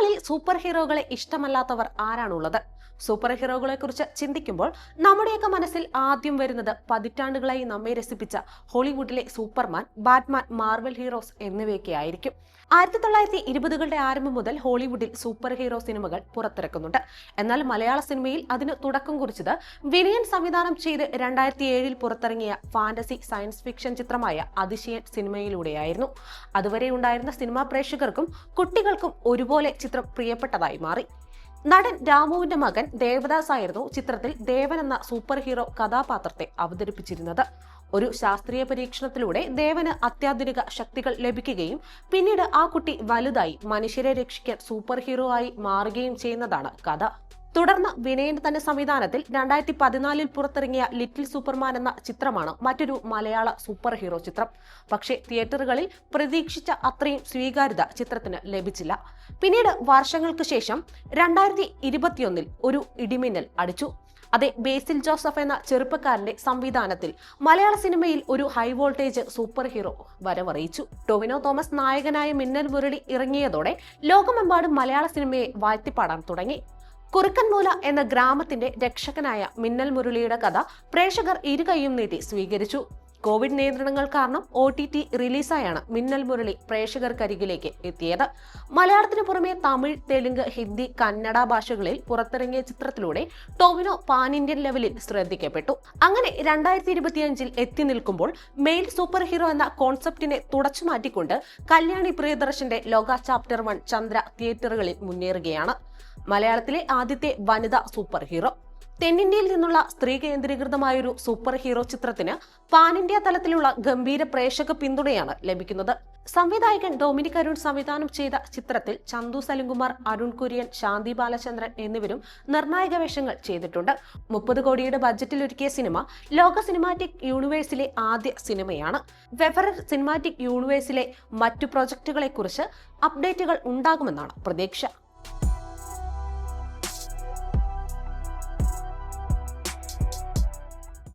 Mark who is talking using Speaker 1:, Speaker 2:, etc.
Speaker 1: നമ്മളിൽ super ഹീറോകളെ ഇഷ്ടമല്ലാത്തവർ ആരാണുള്ളത്? Super ഹീറോകളെ കുറിച്ച് ചിന്തിക്കുമ്പോൾ നമ്മുടെയൊക്കെ മനസ്സിൽ ആദ്യം വരുന്നത് പതിറ്റാണ്ടുകളായി നമ്മെ രസിപ്പിച്ച ഹോളിവുഡിലെ സൂപ്പർമാൻ, ബാറ്റ്മാൻ, മാർവൽ ഹീറോസ് എന്നിവയൊക്കെ ആയിരിക്കും. 1920കളുടെ ആരംഭം മുതൽ ഹോളിവുഡിൽ സൂപ്പർ ഹീറോ സിനിമകൾ പുറത്തിറക്കുന്നുണ്ട്. എന്നാൽ മലയാള സിനിമയിൽ അതിന് തുടക്കം കുറിച്ചത് വിനയൻ സംവിധാനം ചെയ്ത് 2007 പുറത്തിറങ്ങിയ ഫാന്റസി സയൻസ് ഫിക്ഷൻ ചിത്രമായ അതിശയൻ സിനിമയിലൂടെയായിരുന്നു. അതുവരെ ഉണ്ടായിരുന്ന സിനിമാ പ്രേക്ഷകർക്കും കുട്ടികൾക്കും ഒരുപോലെ ചിത്രം പ്രിയപ്പെട്ടതായി മാറി. നടൻ രാമുവിന്റെ മകൻ ദേവദാസ് ആയിരുന്നു ചിത്രത്തിൽ ദേവൻ എന്ന സൂപ്പർ ഹീറോ കഥാപാത്രത്തെ അവതരിപ്പിച്ചിരുന്നത്. ഒരു ശാസ്ത്രീയ പരീക്ഷണത്തിലൂടെ ദേവന് അത്യാധുനിക ശക്തികൾ ലഭിക്കുകയും പിന്നീട് ആ കുട്ടി വലുതായി മനുഷ്യരെ രക്ഷിക്കാൻ സൂപ്പർ ഹീറോ ആയി മാറുകയും ചെയ്യുന്നതാണ് കഥ. തുടർന്ന് വിനയന്റെ തന്നെ സംവിധാനത്തിൽ 2014 പുറത്തിറങ്ങിയ ലിറ്റിൽ സൂപ്പർമാൻ എന്ന ചിത്രമാണ് മറ്റൊരു മലയാള സൂപ്പർ ഹീറോ ചിത്രം. പക്ഷേ തിയേറ്ററുകളിൽ പ്രതീക്ഷിച്ച അത്രയും സ്വീകാര്യത ചിത്രത്തിന് ലഭിച്ചില്ല. പിന്നീട് വർഷങ്ങൾക്ക് ശേഷം 2021 ഒരു ഇടിമിന്നൽ അടിച്ചു. അതെ, ബേസിൽ ജോസഫ് എന്ന ചെറുപ്പക്കാരന്റെ സംവിധാനത്തിൽ മലയാള സിനിമയിൽ ഒരു ഹൈ വോൾട്ടേജ് സൂപ്പർ ഹീറോ വരവറിയിച്ചു. ടൊവിനോ തോമസ് നായകനായ മിന്നൽ മുരളി ഇറങ്ങിയതോടെ ലോകമെമ്പാടും മലയാള സിനിമയെ വാഴ്ത്തിപ്പാടാൻ തുടങ്ങി. കുറുക്കൻമൂല എന്ന ഗ്രാമത്തിന്റെ രക്ഷകനായ മിന്നൽ മുരളിയുടെ കഥ പ്രേക്ഷകർ ഇരുകൈയും നീട്ടി സ്വീകരിച്ചു. കോവിഡ് നിയന്ത്രണങ്ങൾ കാരണം OTT റിലീസായാണ് മിന്നൽ മുരളി പ്രേക്ഷകർക്കരികിലേക്ക് എത്തിയത്. മലയാളത്തിന് പുറമെ തമിഴ്, തെലുങ്ക്, ഹിന്ദി, കന്നഡ ഭാഷകളിൽ പുറത്തിറങ്ങിയ ചിത്രത്തിലൂടെ ടൊവിനോ പാൻ ഇന്ത്യൻ ലെവലിൽ ശ്രദ്ധിക്കപ്പെട്ടു. അങ്ങനെ 2025 എത്തി നിൽക്കുമ്പോൾ മെയിൽ സൂപ്പർ ഹീറോ എന്ന കോൺസെപ്റ്റിനെ തുടച്ചു മാറ്റിക്കൊണ്ട് കല്യാണി പ്രിയദർശന്റെ ലോക ചാപ്റ്റർ 1 ചന്ദ്ര തിയേറ്ററുകളിൽ മുന്നേറുകയാണ്. മലയാളത്തിലെ ആദ്യത്തെ വനിതാ സൂപ്പർ ഹീറോ. തെന്നിന്ത്യയിൽ നിന്നുള്ള സ്ത്രീ കേന്ദ്രീകൃതമായൊരു സൂപ്പർ ഹീറോ ചിത്രത്തിന് പാൻ ഇന്ത്യ തലത്തിലുള്ള ഗംഭീര പ്രേക്ഷക പിന്തുണയാണ് ലഭിക്കുന്നത്. സംവിധായകൻ ഡൊമിനിക് അരുൺ സംവിധാനം ചെയ്ത ചിത്രത്തിൽ ചന്തു സലിംകുമാർ, അരുൺ കുര്യൻ, ശാന്തി ബാലചന്ദ്രൻ എന്നിവരും നിർണായക വേഷങ്ങൾ ചെയ്തിട്ടുണ്ട്. 30 കോടിയുടെ ബഡ്ജറ്റിൽ ഒരുക്കിയ സിനിമ ലോക സിനിമാറ്റിക് യൂണിവേഴ്സിലെ ആദ്യ സിനിമയാണ്. വെവറർ സിനിമാറ്റിക് യൂണിവേഴ്സിലെ മറ്റു പ്രൊജക്ടുകളെ കുറിച്ച് അപ്ഡേറ്റുകൾ ഉണ്ടാകുമെന്നാണ് പ്രതീക്ഷ.